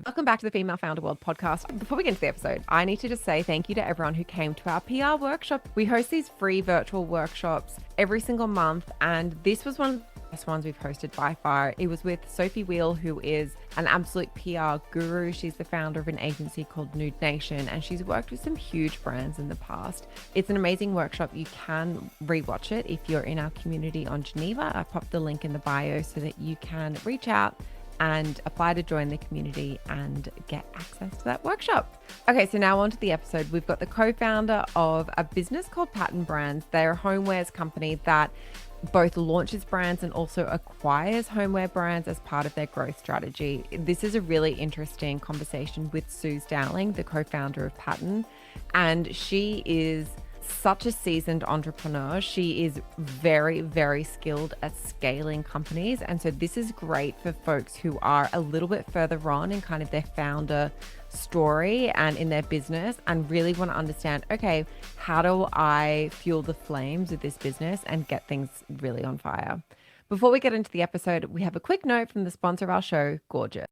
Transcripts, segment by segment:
Welcome back to the Female Founder World podcast. Before we get into the episode, I need to just say thank you to everyone who came to our PR workshop. We host these free virtual workshops every single month, and this was one of the best ones we've hosted by far. It was with Sophie Wheel, who is an absolute PR guru. She's the founder of an agency called Nude Nation, and she's worked with some huge brands in the past. It's an amazing workshop. You can rewatch it if you're in our community on Geneva. I popped the link in the bio so that you can reach out and apply to join the community and get access to that workshop. Okay, so now on to the episode. We've got the co-founder of a business called Pattern Brands. They're a homewares company that both launches brands and also acquires homeware brands as part of their growth strategy. This is a really interesting conversation with Suze Dowling, the co-founder of Pattern, and she is such a seasoned entrepreneur. She is very, very skilled at scaling companies. And so this is great for folks who are a little bit further on in kind of their founder story and in their business and really want to understand, okay, how do I fuel the flames of this business and get things really on fire? Before we get into the episode, we have a quick note from the sponsor of our show, Gorgeous.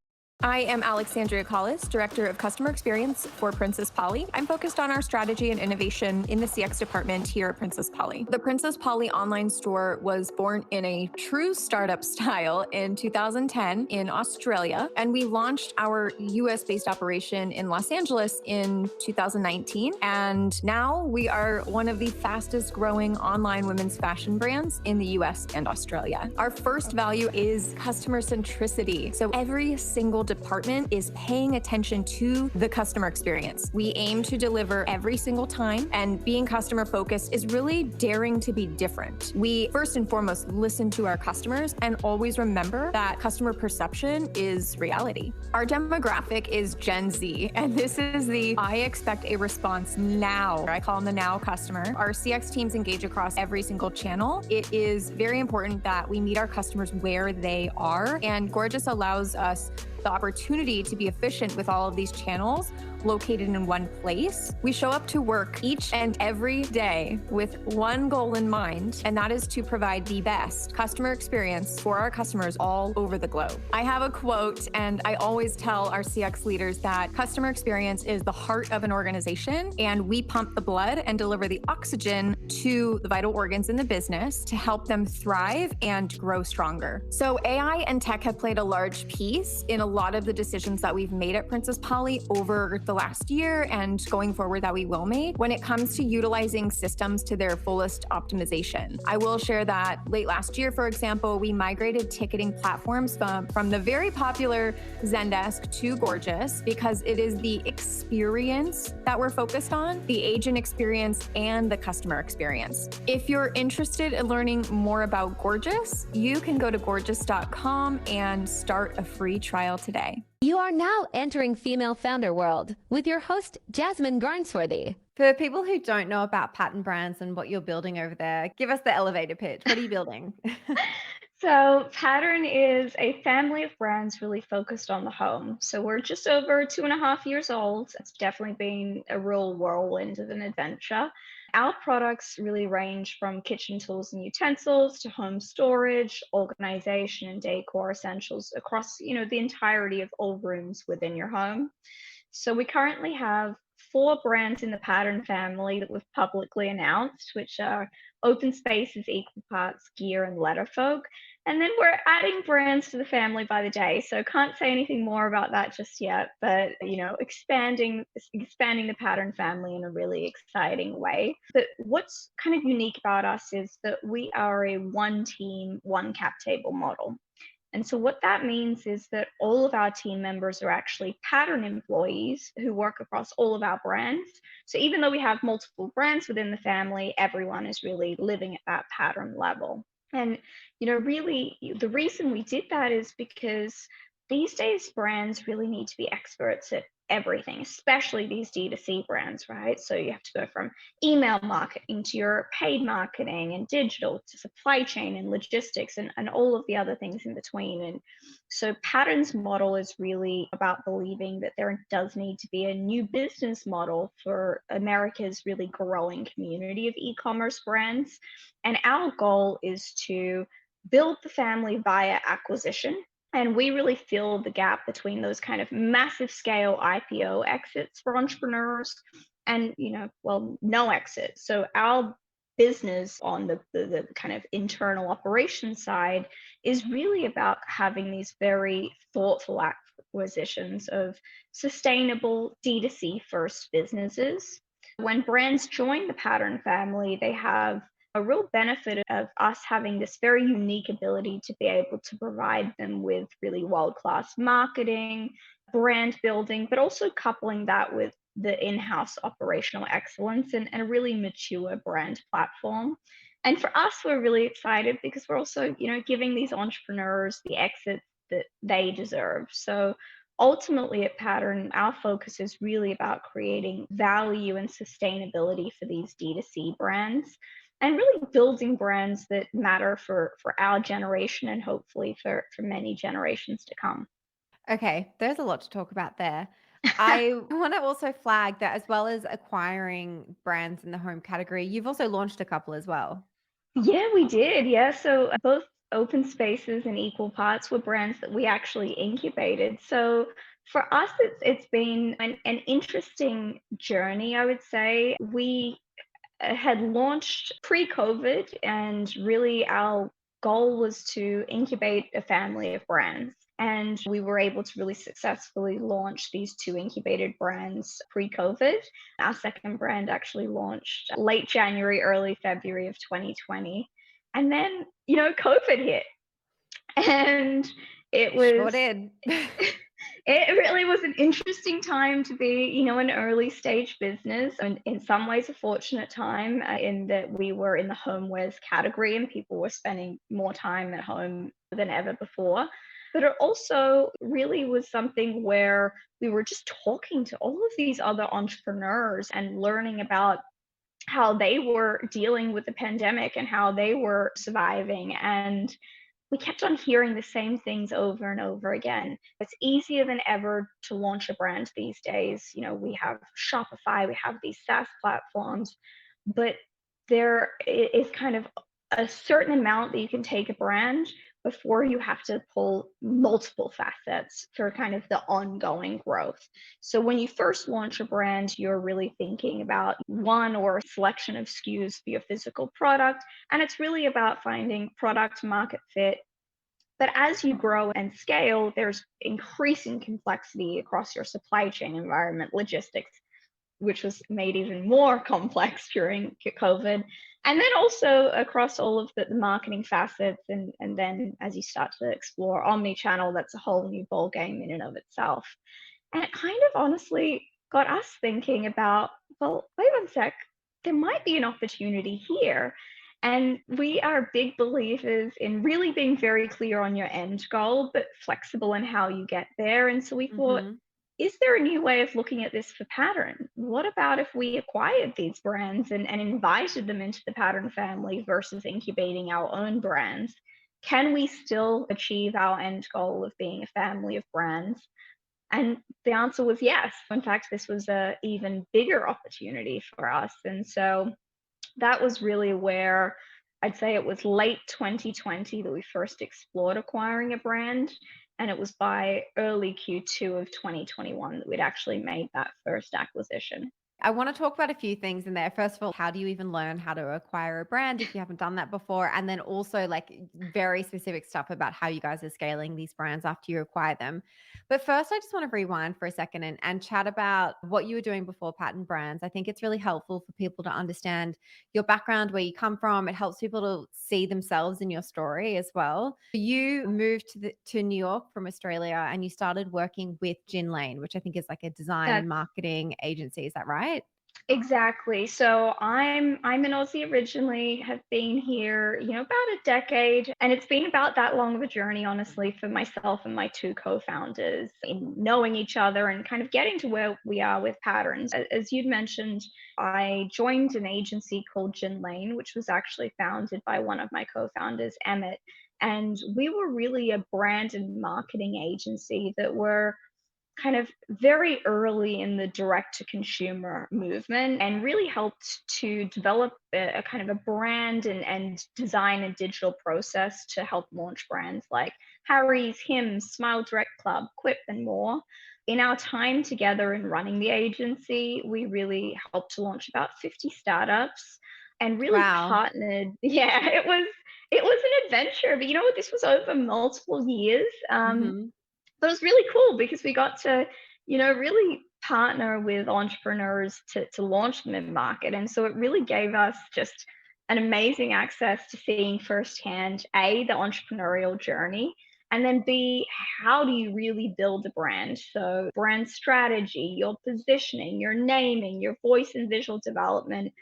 I am Alexandria Collis, Director of Customer Experience for Princess Polly. I'm focused on our strategy and innovation in the CX department here at Princess Polly. The Princess Polly online store was born in a true startup style in 2010 in Australia, and we launched our US-based operation in Los Angeles in 2019. And now we are one of the fastest growing online women's fashion brands in the US and Australia. Our first value is customer centricity. So every single department is paying attention to the customer experience. We aim to deliver every single time, and being customer focused is really daring to be different. We first and foremost listen to our customers and always remember that customer perception is reality. Our demographic is Gen Z, and this is the I expect a response now. I call them the now customer. Our CX teams engage across every single channel. It is very important that we meet our customers where they are, and Gorgeous allows us the opportunity to be efficient with all of these channels located in one place. We show up to work each and every day with one goal in mind, and that is to provide the best customer experience for our customers all over the globe. I have a quote, and I always tell our CX leaders that customer experience is the heart of an organization, and we pump the blood and deliver the oxygen to the vital organs in the business to help them thrive and grow stronger. So AI and tech have played a large piece in a lot of the decisions that we've made at Princess Polly over the last year and going forward that we will make when it comes to utilizing systems to their fullest optimization. I will share that late last year, for example, we migrated ticketing platforms from the very popular Zendesk to Gorgeous because it is the experience that we're focused on, the agent experience and the customer experience. If you're interested in learning more about Gorgeous, you can go to gorgeous.com and start a free trial today. You are now entering Female Founder World with your host, Jasmine Garnsworthy. For people who don't know about Pattern Brands and what you're building over there, give us the elevator pitch. What are you building? So Pattern is a family of brands really focused on the home. So we're just over 2.5 years old. It's definitely been a real whirlwind of an adventure. Our products really range from kitchen tools and utensils to home storage, organization, and decor essentials across, the entirety of all rooms within your home. So we currently have 4 brands in the Pattern family that we've publicly announced, which are Open Spaces, Equal Parts, GIR, and Letterfolk. And then we're adding brands to the family by the day. So can't say anything more about that just yet, but expanding the Pattern family in a really exciting way. But what's kind of unique about us is that we are a one team, one cap table model. And so what that means is that all of our team members are actually Pattern employees who work across all of our brands. So even though we have multiple brands within the family, everyone is really living at that Pattern level. And, really the reason we did that is because these days brands really need to be experts at everything, especially these D2C brands, right? So you have to go from email marketing to your paid marketing and digital to supply chain and logistics and all of the other things in between. And so Pattern's model is really about believing that there does need to be a new business model for America's really growing community of e-commerce brands. And our goal is to build the family via acquisition And we really fill the gap between those kind of massive scale IPO exits for entrepreneurs and, well, no exit. So our business on the kind of internal operations side is really about having these very thoughtful acquisitions of sustainable D2C first businesses. When brands join the Pattern family, they have a real benefit of us having this very unique ability to be able to provide them with really world-class marketing, brand building, but also coupling that with the in-house operational excellence and a really mature brand platform. And for us, we're really excited because we're also, giving these entrepreneurs the exits that they deserve. So ultimately at Pattern, our focus is really about creating value and sustainability for these D2C brands and really building brands that matter for our generation and hopefully for many generations to come. Okay, there's a lot to talk about there. I want to also flag that as well as acquiring brands in the home category, you've also launched a couple as well. Yeah, we did. Yeah. So both Open Spaces and Equal Parts were brands that we actually incubated. So for us, it's been an interesting journey, I would say. We had launched pre-COVID, and really our goal was to incubate a family of brands. And we were able to really successfully launch these two incubated brands pre-COVID. Our second brand actually launched late January, early February of 2020. And then, COVID hit. And it It sure was did. it really was an interesting time to be, an early stage business, and in some ways a fortunate time in that we were in the homewares category and people were spending more time at home than ever before. But it also really was something where we were just talking to all of these other entrepreneurs and learning about how they were dealing with the pandemic and how they were surviving. And we kept on hearing the same things over and over again. It's easier than ever to launch a brand these days. We have Shopify, we have these SaaS platforms, but there is kind of a certain amount that you can take a brand before you have to pull multiple facets for kind of the ongoing growth. So when you first launch a brand, you're really thinking about one or a selection of SKUs for your physical product. And it's really about finding product market fit. But as you grow and scale, there's increasing complexity across your supply chain environment, logistics, which was made even more complex during COVID. And then also across all of the marketing facets. And then as you start to explore omni-channel, that's a whole new ball game in and of itself. And it kind of honestly got us thinking about, well, wait one sec, there might be an opportunity here. And we are big believers in really being very clear on your end goal, but flexible in how you get there. And so we thought, Hmm. is there a new way of looking at this for Pattern? What about if we acquired these brands and invited them into the Pattern family versus incubating our own brands? Can we still achieve our end goal of being a family of brands? And the answer was yes. In fact, this was a even bigger opportunity for us. And so that was really where I'd say it was late 2020 that we first explored acquiring a brand. And it was by early Q2 of 2021 that we'd actually made that first acquisition. I want to talk about a few things in there. First of all, how do you even learn how to acquire a brand if you haven't done that before? And then also like very specific stuff about how you guys are scaling these brands after you acquire them. But first, I just want to rewind for a second and chat about what you were doing before Pattern Brands. I think it's really helpful for people to understand your background, where you come from. It helps people to see themselves in your story as well. You moved to New York from Australia and you started working with Gin Lane, which I think is like a design and That's marketing agency. Is that right? exactly. So I'm an Aussie originally, have been here, about a decade, and it's been about that long of a journey, honestly, for myself and my two co-founders in knowing each other and kind of getting to where we are with Patterns. As you'd mentioned, I joined an agency called Gin Lane, which was actually founded by one of my co-founders, Emmett. And we were really a brand and marketing agency that were kind of very early in the direct to consumer movement and really helped to develop a kind of a brand and design a digital process to help launch brands like Harry's, Hims, Smile Direct Club, Quip, and more. In our time together in running the agency, we really helped to launch about 50 startups and really Wow. partnered. Yeah, it was an adventure, but you know what? This was over multiple years. Hmm. But it was really cool because we got to, really partner with entrepreneurs to launch them in market. And so it really gave us just an amazing access to seeing firsthand, A, the entrepreneurial journey, and then B, how do you really build a brand? So brand strategy, your positioning, your naming, your voice and visual development.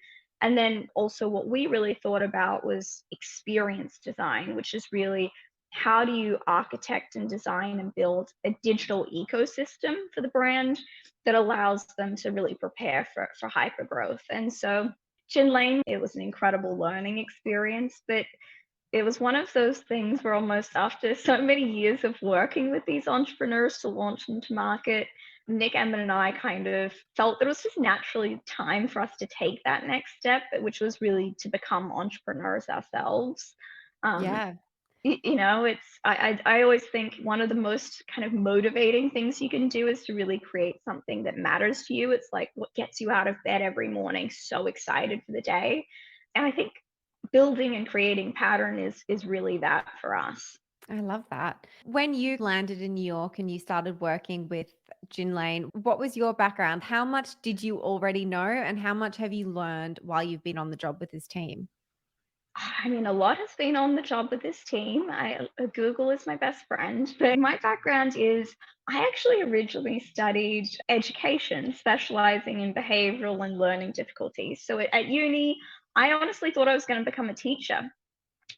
And then also what we really thought about was experience design, which is really how do you architect and design and build a digital ecosystem for the brand that allows them to really prepare for hyper growth. And so Gin Lane, it was an incredible learning experience, but it was one of those things where almost after so many years of working with these entrepreneurs to launch them to market, Nick, Emmett, and I kind of felt that it was just naturally time for us to take that next step, which was really to become entrepreneurs ourselves. Um, Yeah. it's I always think one of the most kind of motivating things you can do is to really create something that matters to you. It's like what gets you out of bed every morning, so excited for the day. And I think building and creating pattern is really that for us. I love that. When you landed in New York and you started working with Jin Lane, what was your background? How much did you already know and how much have you learned while you've been on the job with his team? I mean, a lot has been on the job with this team. Google is my best friend, but my background is I actually originally studied education, specializing in behavioral and learning difficulties. So at uni, I honestly thought I was going to become a teacher.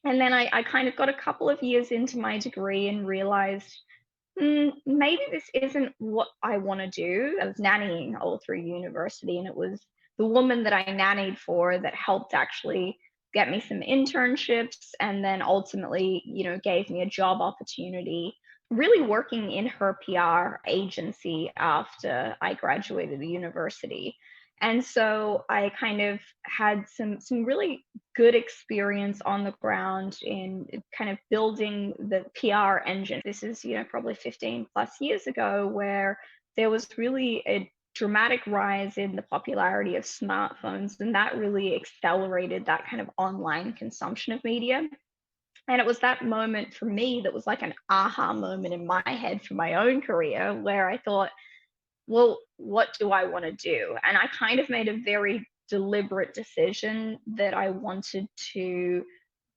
And then I kind of got a couple of years into my degree and realized maybe this isn't what I want to do. I was nannying all through university, and it was the woman that I nannied for that helped actually get me some internships and then ultimately, gave me a job opportunity really working in her PR agency after I graduated the university. And so I kind of had some really good experience on the ground in kind of building the PR engine. This is, probably 15 plus years ago, where there was really a dramatic rise in the popularity of smartphones, and that really accelerated that kind of online consumption of media. And it was that moment for me that was like an aha moment in my head for my own career, where I thought, well, what do I want to do? And I kind of made a very deliberate decision that I wanted to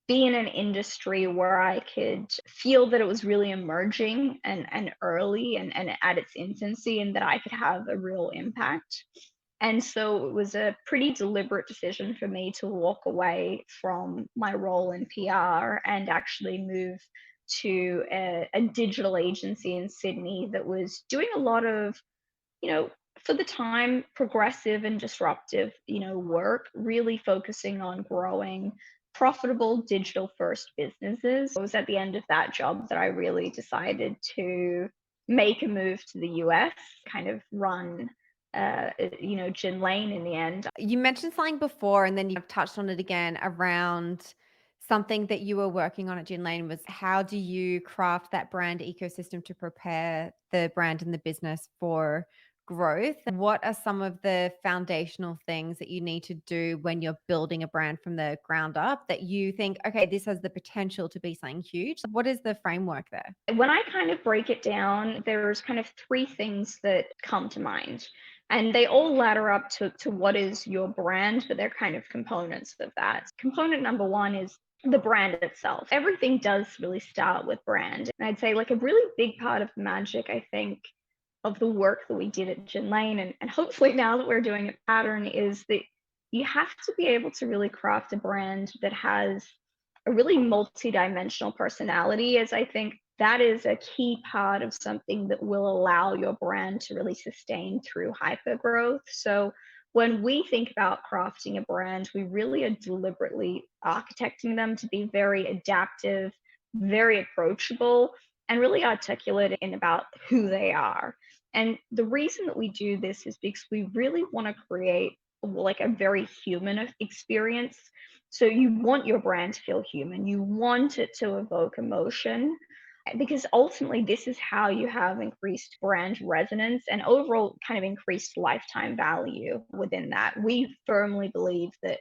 be in an industry where I could feel that it was really emerging and early and at its infancy, and that I could have a real impact. And so it was a pretty deliberate decision for me to walk away from my role in PR and actually move to a digital agency in Sydney that was doing a lot of, you know, for the time, progressive and disruptive, work, really focusing on growing profitable digital first businesses. It was at the end of that job that I really decided to make a move to the US, kind of run, Gin Lane in the end. You mentioned something before and then you touched on it again around something that you were working on at Gin Lane was how do you craft that brand ecosystem to prepare the brand and the business for growth? What are some of the foundational things that you need to do when you're building a brand from the ground up that you think, okay, this has the potential to be something huge? What is the framework there? When I kind of break it down, there's kind of three things that come to mind. And they all ladder up to what is your brand, but they're kind of components of that. Component number one is the brand itself. Everything does really start with brand. And I'd say, like, a really big part of the magic, I think, of the work that we did at Gin Lane, and hopefully now that we're doing a pattern, is that you have to be able to really craft a brand that has a really multi-dimensional personality, as I think that is a key part of something that will allow your brand to really sustain through hyper growth. So when we think about crafting a brand, we really are deliberately architecting them to be very adaptive, very approachable, and really articulate in about who they are. And the reason that we do this is because we really want to create like a very human experience. So you want your brand to feel human. You want it to evoke emotion. because ultimately this is how you have increased brand resonance and overall kind of increased lifetime value within that. We firmly believe that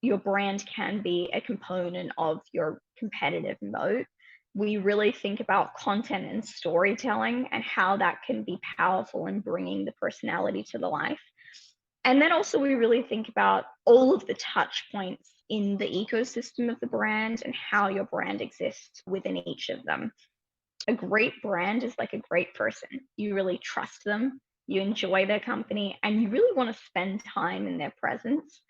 your brand can be a component of your competitive moat. We really think about content and storytelling and how that can be powerful in bringing the personality to the life. And then also, we really think about all of the touch points in the ecosystem of the brand and how your brand exists within each of them. A great brand is like a great person. You really trust them, you enjoy their company, and you really want to spend time in their presence.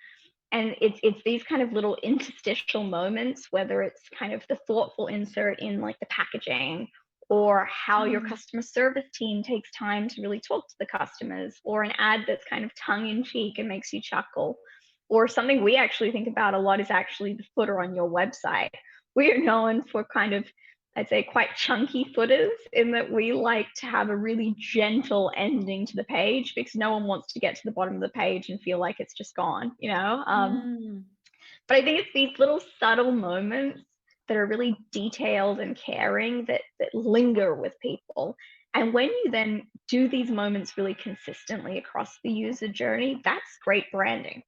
And it's these kind of little interstitial moments, whether it's kind of the thoughtful insert in like the packaging, or how your customer service team takes time to really talk to the customers, or an ad that's kind of tongue in cheek and makes you chuckle, or something we actually think about a lot is actually the footer on your website. We are known for kind of, I'd say, quite chunky footers, in that we like to have a really gentle ending to the page because no one wants to get to the bottom of the page and feel like it's just gone, you know? But I think it's these little subtle moments that are really detailed and caring that linger with people. And when you then do these moments really consistently across the user journey, that's great branding.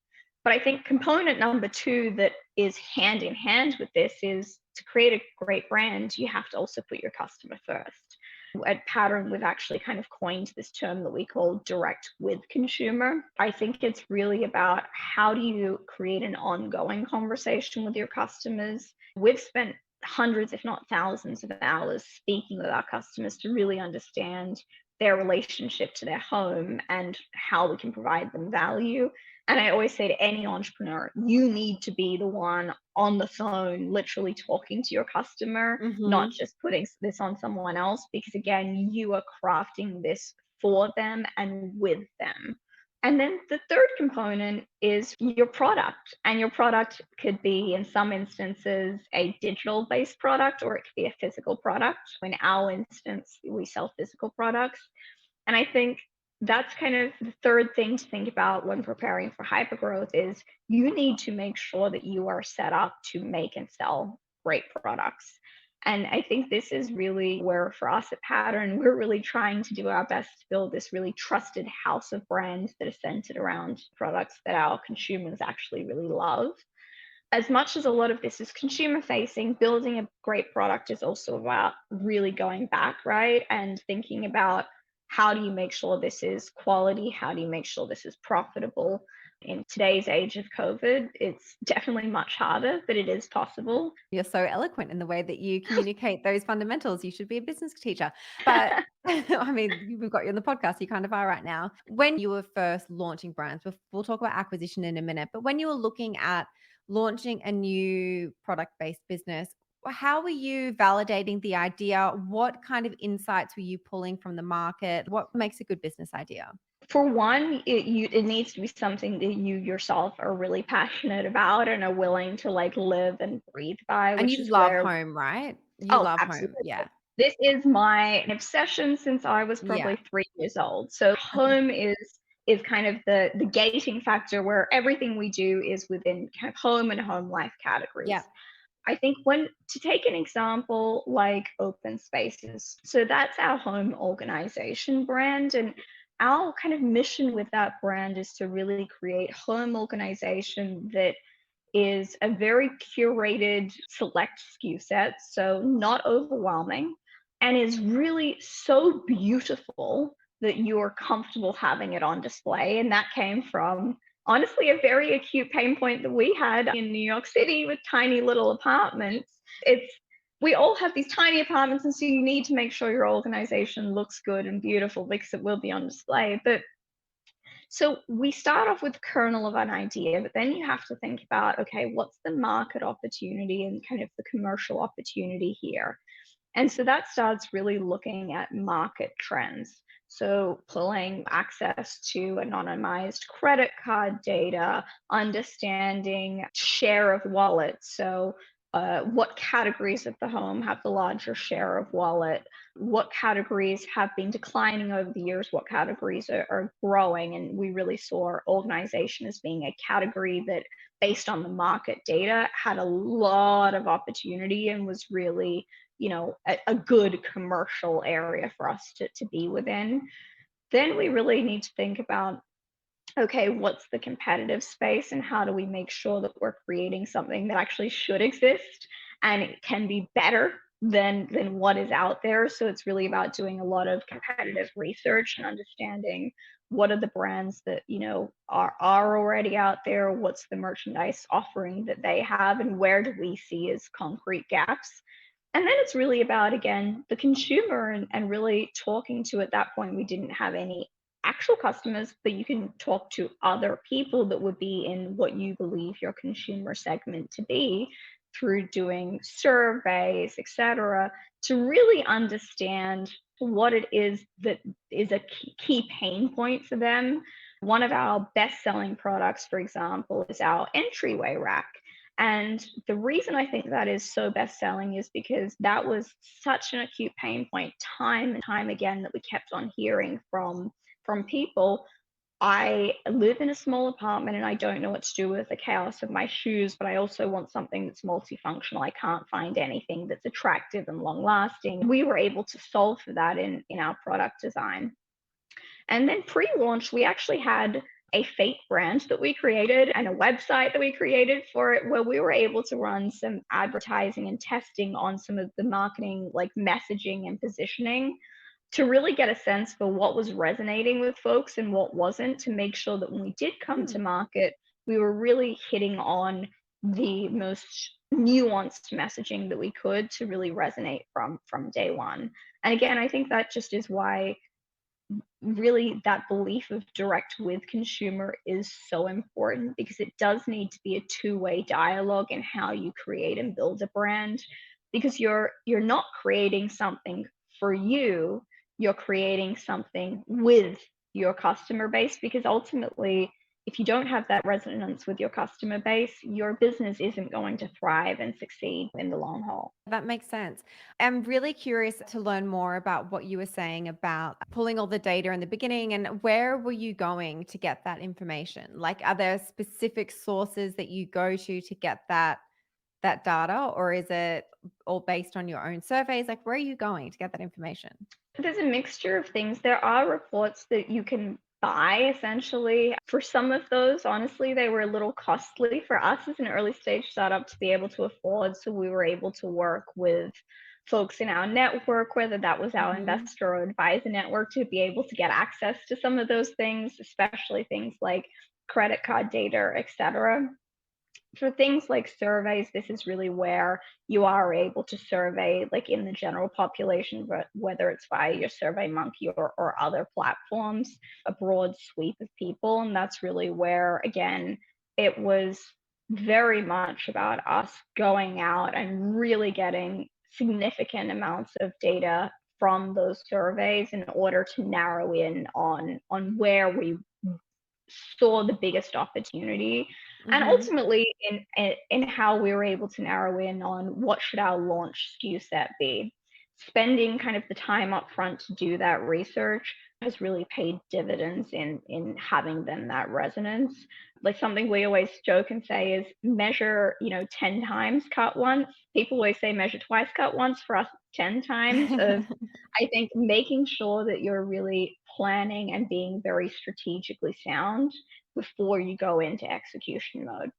But I think component number two that is hand in hand with this is to create a great brand, you have to also put your customer first. At Pattern, we've actually kind of coined this term that we call direct with consumer. I think it's really about how do you create an ongoing conversation with your customers. We've spent hundreds, if not thousands of hours speaking with our customers to really understand their relationship to their home and how we can provide them value. And I always say to any entrepreneur, you need to be the one on the phone, literally talking to your customer, not just putting this on someone else, because again, you are crafting this for them and with them. And then the third component is your product. And your product could be, in some instances, a digital based product, or it could be a physical product. In our instance, we sell physical products. And I think that's kind of the third thing to think about when preparing for hypergrowth is you need to make sure that you are set up to make and sell great products. And I think this is really where, for us at Pattern, we're really trying to do our best to build this really trusted house of brands that are centered around products that our consumers actually really love. As much as a lot of this is consumer facing, building a great product is also about really going back, right? And thinking about how do you make sure this is quality? How do you make sure this is profitable? In today's age of COVID, it's definitely much harder, but it is possible. You're so eloquent in the way that you communicate those fundamentals. You should be a business teacher. But I mean, we've got you on the podcast. You kind of are right now. When you were first launching brands, we'll talk about acquisition in a minute, but when you were looking at launching a new product-based business, how were you validating the idea? What kind of insights were you pulling from the market? What makes a good business idea? For one, it needs to be something that you yourself are really passionate about and are willing to like live and breathe by, And which you is love where, home, right? You oh, love home. absolutely. Yeah. This is my obsession since I was Yeah. probably 3 years old. So home is kind of the gating factor where everything we do is within kind of home and home life categories. Yeah. I think when to take an example like open spaces, so that's our home organization brand. And our kind of mission with that brand is to really create home organization that is a very curated select SKU set, so not overwhelming, and is really so beautiful that you're comfortable having it on display. And that came from honestly a very acute pain point that we had in New York City with tiny little apartments. It's we all have these tiny apartments, and so you need to make sure your organization looks good and beautiful because it will be on display. But so we start off with the kernel of an idea, but then you have to think about, okay, what's the market opportunity and kind of the commercial opportunity here? And so that starts really looking at market trends. So pulling access to anonymized credit card data, understanding share of wallet. So what categories of the home have the larger share of wallet? What categories have been declining over the years? What categories are growing? And we really saw organization as being a category that, based on the market data, had a lot of opportunity and was really a good commercial area for us to be within. Then we really need to think about, okay, what's the competitive space and how do we make sure that we're creating something that actually should exist and it can be better than what is out there. So it's really about doing a lot of competitive research and understanding what are the brands that are already out there, what's the merchandise offering that they have, and where do we see as concrete gaps. And then it's really about, again, the consumer, and really talking to, at that point, we didn't have any actual customers, but you can talk to other people that would be in what you believe your consumer segment to be through doing surveys, etc., to really understand what it is that is a key pain point for them. One of our best selling products, for example, is our entryway rack. And the reason I think that is so best selling is because that was such an acute pain point time and time again that we kept on hearing from people. I live in a small apartment and I don't know what to do with the chaos of my shoes, but I also want something that's multifunctional. I can't find anything that's attractive and long lasting. We were able to solve for that in our product design. And then pre-launch, we actually had a fake brand that we created and a website that we created for it, where we were able to run some advertising and testing on some of the marketing, like messaging and positioning, to really get a sense for what was resonating with folks and what wasn't, to make sure that when we did come to market, we were really hitting on the most nuanced messaging that we could to really resonate from day one. And again, I think that just is why really that belief of direct with consumer is so important, because it does need to be a two-way dialogue in how you create and build a brand, because you're not creating something for you, you're creating something with your customer base, because ultimately, if you don't have that resonance with your customer base, your business isn't going to thrive and succeed in the long haul. That makes sense. I'm really curious to learn more about what you were saying about pulling all the data in the beginning, and where were you going to get that information? Like, are there specific sources that you go to get that data, or is it all based on your own surveys? Like, where are you going to get that information? There's a mixture of things. There are reports that you can buy essentially. For some of those, honestly, they were a little costly for us as an early stage startup to be able to afford. So we were able to work with folks in our network, whether that was our investor or advisor network, to be able to get access to some of those things, especially things like credit card data, etc. For things like surveys, this is really where you are able to survey, like in the general population, whether it's via your SurveyMonkey or other platforms, a broad sweep of people. And that's really where, again, it was very much about us going out and really getting significant amounts of data from those surveys in order to narrow in on where we saw the biggest opportunity, and ultimately in how we were able to narrow in on what should our launch SKU set be. Spending kind of the time up front to do that research has really paid dividends in having them that resonance. Like, something we always joke and say is measure, 10 times, cut once. People always say measure twice, cut once. For us, 10 times of, I think, making sure that you're really planning and being very strategically sound before you go into execution mode.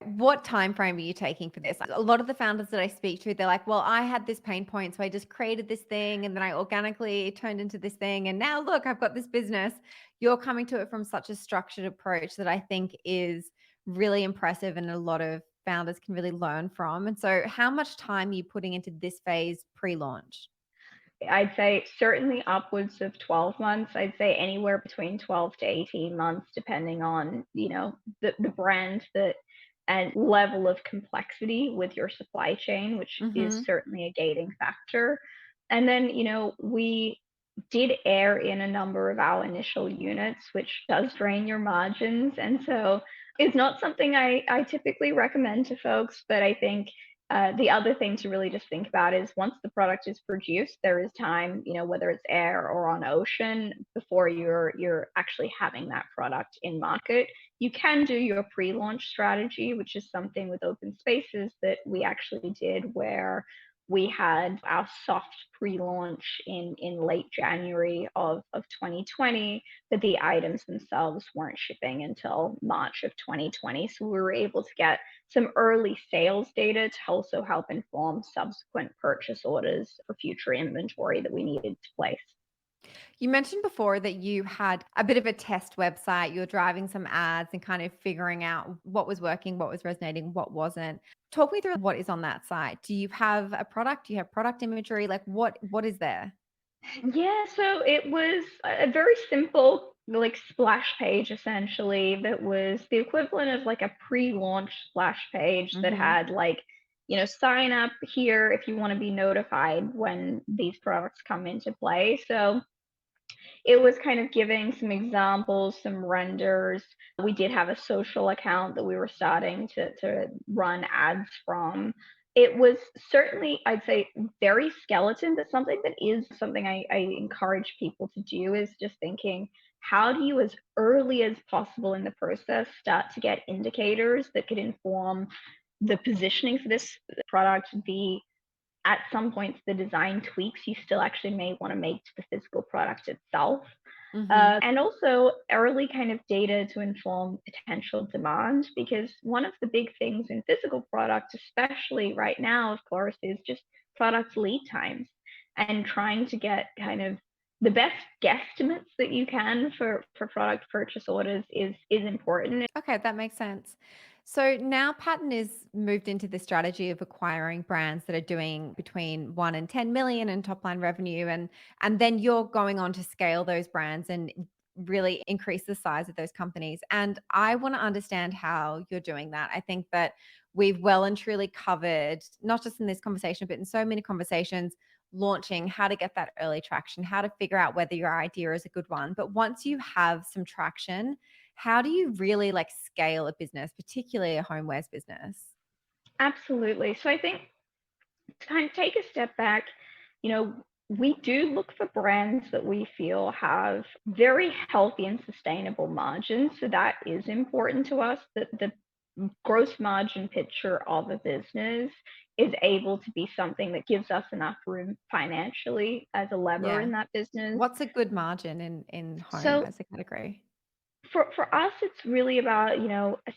What time frame are you taking for this? A lot of the founders that I speak to, they're like, well, I had this pain point, so I just created this thing and then I organically turned into this thing. And now look, I've got this business. You're coming to it from such a structured approach that I think is really impressive and a lot of founders can really learn from. And so how much time are you putting into this phase pre-launch? I'd say certainly upwards of 12 months. I'd say anywhere between 12 to 18 months, depending on, the brand that and level of complexity with your supply chain, which is certainly a gating factor. And then, we did air in a number of our initial units, which does drain your margins. And so it's not something I typically recommend to folks, but I think the other thing to really just think about is once the product is produced, there is time, whether it's air or on ocean, before you're actually having that product in market. You can do your pre-launch strategy, which is something with open spaces that we actually did, where We had our soft pre-launch in late January of 2020, but the items themselves weren't shipping until March of 2020. So we were able to get some early sales data to also help inform subsequent purchase orders for future inventory that we needed to place. You mentioned before that you had a bit of a test website. You were driving some ads and kind of figuring out what was working, what was resonating, what wasn't. Talk me through what is on that site. Do you have a product? Do you have product imagery? Like what is there? Yeah, so it was a very simple like splash page essentially that was the equivalent of like a pre-launch splash page that Mhm. had like, sign up here if you want to be notified when these products come into play. So it was kind of giving some examples, some renders. We did have a social account that we were starting to run ads from. It was certainly, I'd say, very skeleton, but something that is something I encourage people to do is just thinking, how do you, as early as possible in the process, start to get indicators that could inform the positioning for this product, the at some points the design tweaks you still actually may want to make to the physical product itself. Mhm. And also early kind of data to inform potential demand, because one of the big things in physical product, especially right now, of course, is just product lead times and trying to get kind of the best guesstimates that you can for product purchase orders is important. Okay, that makes sense. So now Pattern is moved into the strategy of acquiring brands that are doing between 1 and 10 million in top line revenue, and then you're going on to scale those brands and really increase the size of those companies. And I want to understand how you're doing that. I think that we've well and truly covered, not just in this conversation, but in so many conversations, launching, how to get that early traction, how to figure out whether your idea is a good one. But once you have some traction, how do you really like scale a business, particularly a homewares business? Absolutely. So I think to kind of take a step back, we do look for brands that we feel have very healthy and sustainable margins. So that is important to us, that the gross margin picture of a business is able to be something that gives us enough room financially as a lever Yeah. in that business. What's a good margin in home So as a category? for us, it's really about,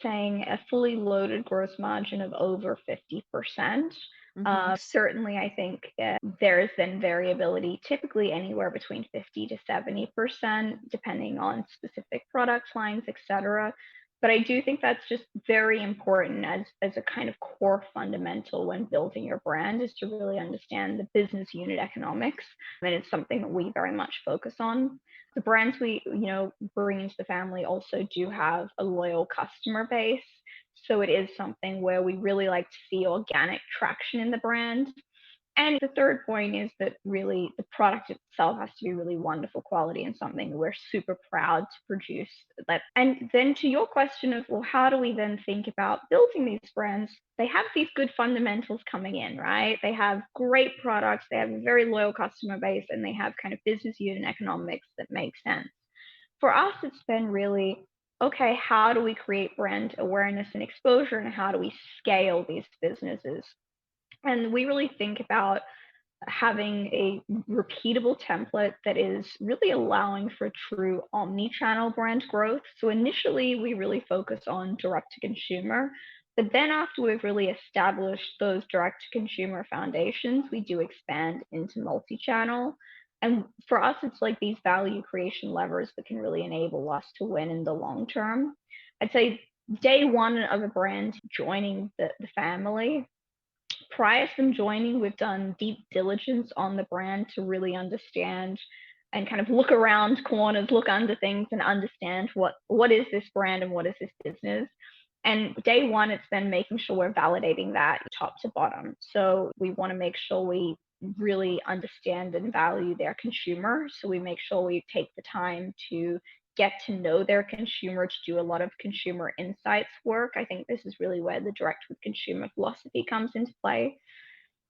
saying a fully loaded gross margin of over 50%. Mhm. Certainly, I think there's then variability, typically anywhere between 50 to 70%, depending on specific product lines, etc. But I do think that's just very important as a kind of core fundamental when building your brand, is to really understand the business unit economics. And it's something that we very much focus on. The brands we, bring into the family also do have a loyal customer base. So it is something where we really like to see organic traction in the brand. And the third point is that really the product itself has to be really wonderful quality and something we're super proud to produce. And then to your question of, well, how do we then think about building these brands? They have these good fundamentals coming in, right? They have great products, they have a very loyal customer base, and they have kind of business unit economics that make sense. For us, it's been really, okay, how do we create brand awareness and exposure, and how do we scale these businesses? And we really think about having a repeatable template that is really allowing for true omni-channel brand growth. So initially, we really focus on direct to consumer, but then after we've really established those direct to consumer foundations, we do expand into multi-channel. And for us, it's like these value creation levers that can really enable us to win in the long term. I'd say day one of a brand joining the family, prior to them joining, we've done deep diligence on the brand to really understand and kind of look around corners, look under things, and understand what is this brand and what is this business. And day one, it's then making sure we're validating that top to bottom. So we want to make sure we really understand and value their consumer. So we make sure we take the time to get to know their consumer, to do a lot of consumer insights work. I think this is really where the direct with consumer philosophy comes into play.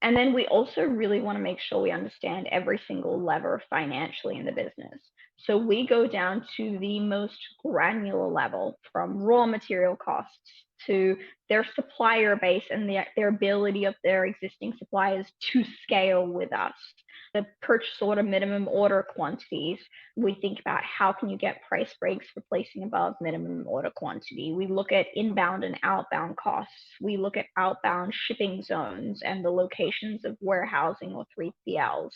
And then we also really want to make sure we understand every single lever financially in the business. So we go down to the most granular level, from raw material costs to their supplier base and their ability of their existing suppliers to scale with us. The purchase order, minimum order quantities, we think about how can you get price breaks for placing above minimum order quantity. We look at inbound and outbound costs. We look at outbound shipping zones and the locations of warehousing or 3PLs.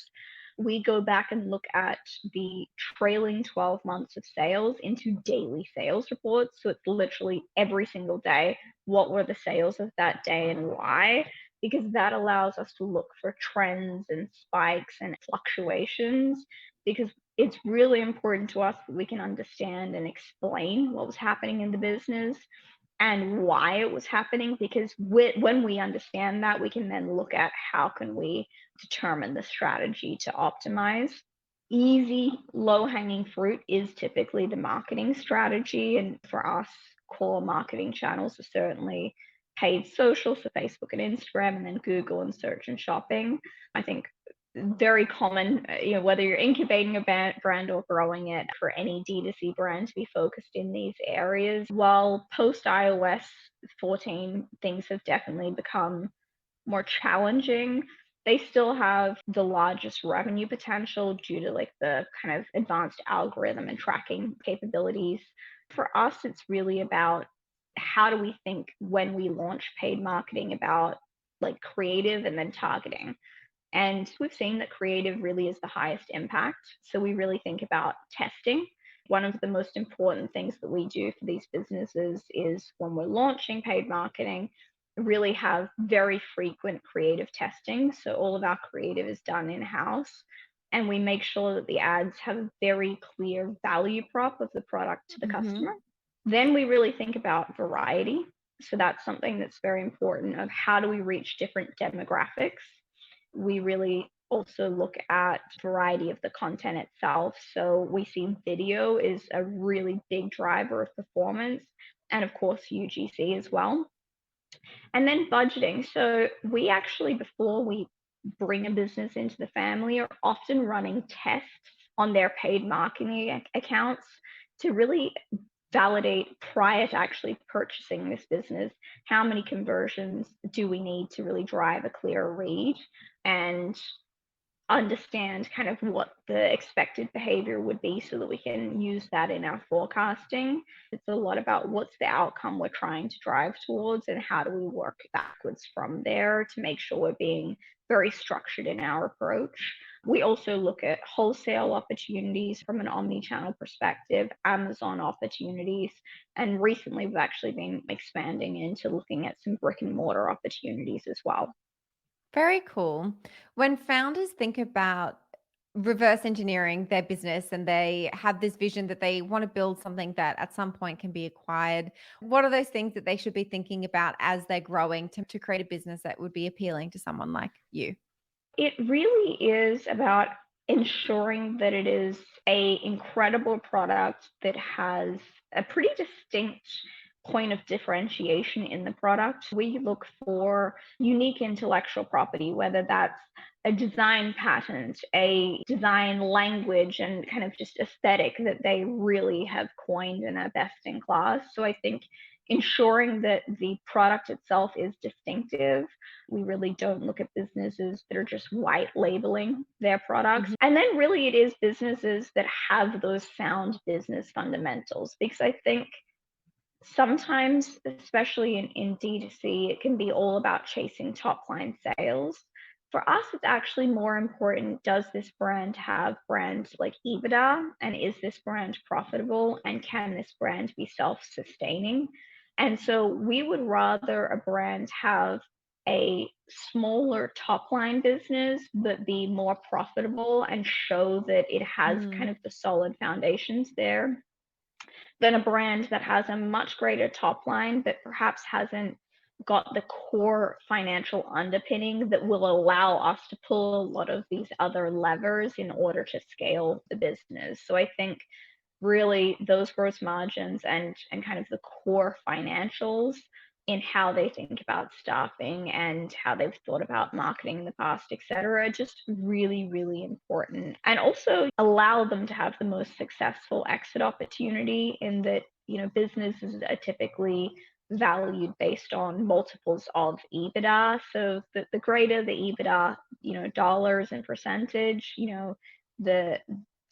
We go back and look at the trailing 12 months of sales into daily sales reports. So it's literally every single day, what were the sales of that day and why? Because that allows us to look for trends and spikes and fluctuations, because it's really important to us that we can understand and explain what was happening in the business and why it was happening, because when we understand that, we can then look at how can we determine the strategy to optimize. Easy, low-hanging fruit is typically the marketing strategy, and for us, core marketing channels are certainly paid social, so Facebook and Instagram, and then Google and search and shopping. I think very common, whether you're incubating a brand or growing it, for any D2C brand to be focused in these areas. While post iOS 14, things have definitely become more challenging, they still have the largest revenue potential due to like the kind of advanced algorithm and tracking capabilities. For us, it's really about how do we think when we launch paid marketing about like creative and then targeting. And we've seen that creative really is the highest impact. So we really think about testing. One of the most important things that we do for these businesses is when we're launching paid marketing, really have very frequent creative testing. So all of our creative is done in-house. And we make sure that the ads have a very clear value prop of the product to the customer. Then we really think about variety. So that's something that's very important, of how do we reach different demographics. We really also look at variety of the content itself. So we see video is a really big driver of performance, and of course UGC as well. And then budgeting. So we actually, before we bring a business into the family, are often running tests on their paid marketing accounts to really validate, prior to actually purchasing this business, how many conversions do we need to really drive a clear read and understand kind of what the expected behavior would be, so that we can use that in our forecasting. It's a lot about what's the outcome we're trying to drive towards, and how do we work backwards from there to make sure we're being very structured in our approach. We also look at wholesale opportunities from an omni-channel perspective, Amazon opportunities, and recently we've actually been expanding into looking at some brick and mortar opportunities as well. Very cool. When founders think about reverse engineering their business and they have this vision that they want to build something that at some point can be acquired, what are those things that they should be thinking about as they're growing to create a business that would be appealing to someone like you? It really is about ensuring that it is a incredible product that has a pretty distinct point of differentiation in the product. We look for unique intellectual property, whether that's a design patent, a design language, and kind of just aesthetic that they really have coined and are best in class. So I think ensuring that the product itself is distinctive. We really don't look at businesses that are just white labeling their products. And then really it is businesses that have those sound business fundamentals, because I think sometimes, especially in D2C, it can be all about chasing top line sales. For us, it's actually more important, does this brand have brand like EBITDA? And is this brand profitable? And can this brand be self-sustaining? And so we would rather a brand have a smaller top line business, but be more profitable and show that it has kind of the solid foundations there, than a brand that has a much greater top line, but perhaps hasn't got the core financial underpinning that will allow us to pull a lot of these other levers in order to scale the business. So I think really those gross margins and kind of the core financials in how they think about staffing and how they've thought about marketing in the past, et cetera, just really, really important. And also allow them to have the most successful exit opportunity, in that, businesses are typically valued based on multiples of EBITDA. So the greater the EBITDA, dollars and percentage, the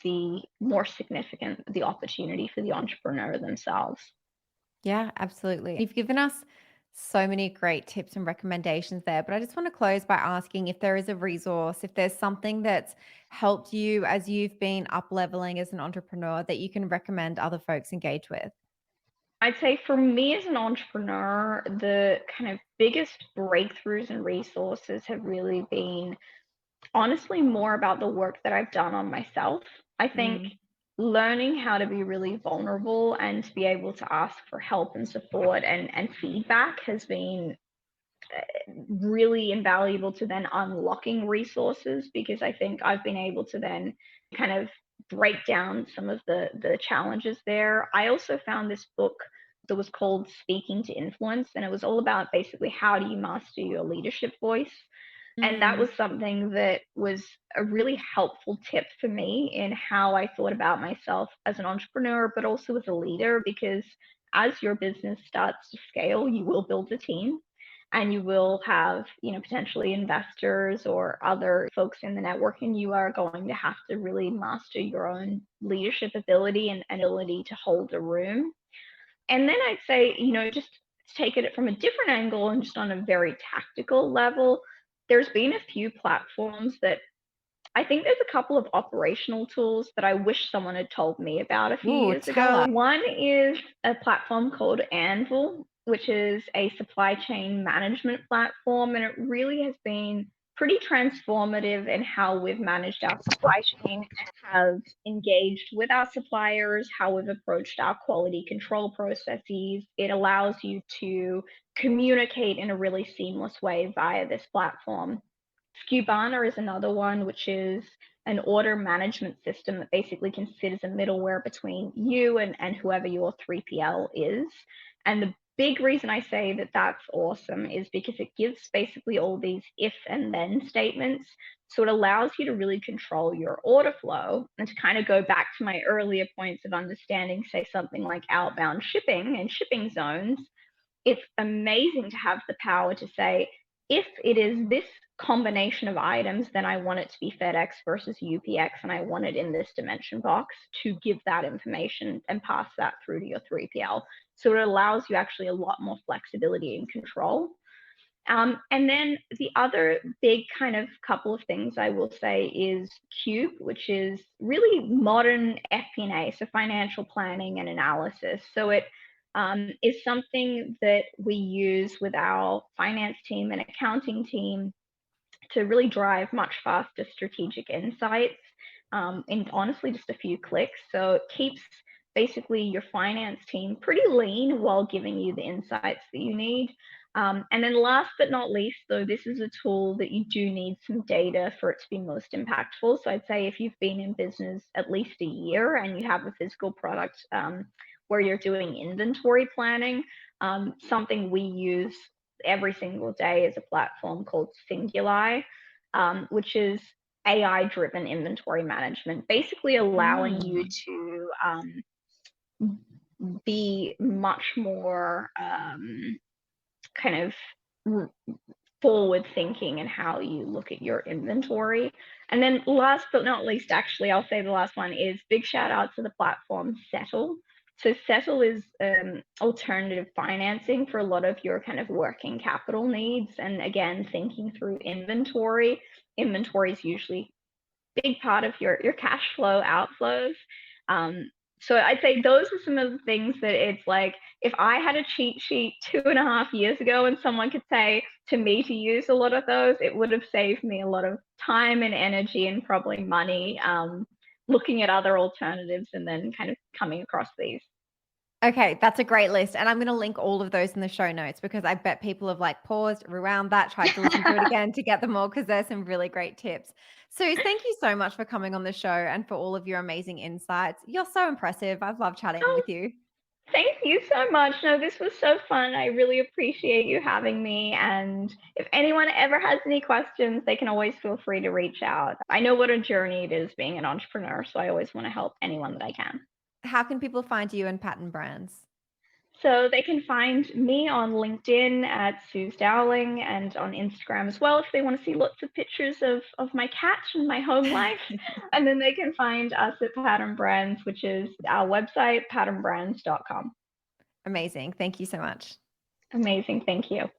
the more significant the opportunity for the entrepreneur themselves. Yeah, absolutely. You've given us so many great tips and recommendations there, but I just want to close by asking if there is a resource, if there's something that's helped you as you've been up leveling as an entrepreneur that you can recommend other folks engage with. I'd say for me as an entrepreneur, the kind of biggest breakthroughs and resources have really been honestly more about the work that I've done on myself. I think Mm. learning how to be really vulnerable and to be able to ask for help and support and feedback has been really invaluable to then unlocking resources, because I think I've been able to then kind of break down some of the challenges there. I also found this book that was called Speaking to Influence, and it was all about basically how do you master your leadership voice. And that Mm. was something that was a really helpful tip for me in how I thought about myself as an entrepreneur, but also as a leader, because as your business starts to scale, you will build a team and you will have, potentially investors or other folks in the network, and you are going to have to really master your own leadership ability and ability to hold a room. And then I'd say, just take it from a different angle and just on a very tactical level, there's been a few platforms that I think there's a couple of operational tools that I wish someone had told me about a few Ooh, years tell ago. us. One is a platform called Anvil, which is a supply chain management platform, and it really has been pretty transformative in how we've managed our supply chain, have engaged with our suppliers, how we've approached our quality control processes. It allows you to communicate in a really seamless way via this platform. Skubana is another one, which is an order management system that basically can sit as a middleware between you and whoever your 3PL is. And the big reason I say that that's awesome is because it gives basically all these if and then statements. So it allows you to really control your order flow. And to kind of go back to my earlier points of understanding, say, something like outbound shipping and shipping zones, it's amazing to have the power to say, if it is this combination of items, then I want it to be FedEx versus UPX, and I want it in this dimension box, to give that information and pass that through to your 3PL. So it allows you actually a lot more flexibility and control. And then the other big kind of couple of things I will say is Cube, which is really modern FP&A, so financial planning and analysis. So it is something that we use with our finance team and accounting team to really drive much faster strategic insights in honestly just a few clicks. So it keeps basically your finance team pretty lean while giving you the insights that you need. And then last but not least, though, this is a tool that you do need some data for it to be most impactful. So I'd say if you've been in business at least a year and you have a physical product where you're doing inventory planning, something we use every single day is a platform called Singuli, which is AI-driven inventory management, basically allowing you Mm. to be much more kind of forward thinking in how you look at your inventory. And then last but not least, actually, I'll say the last one is big shout out to the platform Settle. So Settle is alternative financing for a lot of your kind of working capital needs. And again, thinking through inventory. Inventory is usually a big part of your cash flow outflows. Um, so I'd say those are some of the things that it's like, if I had a cheat sheet 2.5 years ago and someone could say to me to use a lot of those, it would have saved me a lot of time and energy and probably money looking at other alternatives and then kind of coming across these. Okay, that's a great list. And I'm going to link all of those in the show notes because I bet people have like paused, rewound that, tried to listen to it again to get them all because there's some really great tips. So thank you so much for coming on the show and for all of your amazing insights. You're so impressive. I've loved chatting Oh, with you. thank you so much. No, this was so fun. I really appreciate you having me. And if anyone ever has any questions, they can always feel free to reach out. I know what a journey it is being an entrepreneur, so I always want to help anyone that I can. How can people find you and Pattern Brands? So they can find me on LinkedIn at Suze Dowling and on Instagram as well if they want to see lots of pictures of my cat and my home life. And then they can find us at Pattern Brands, which is our website, patternbrands.com. Amazing. Thank you so much. Amazing. Thank you.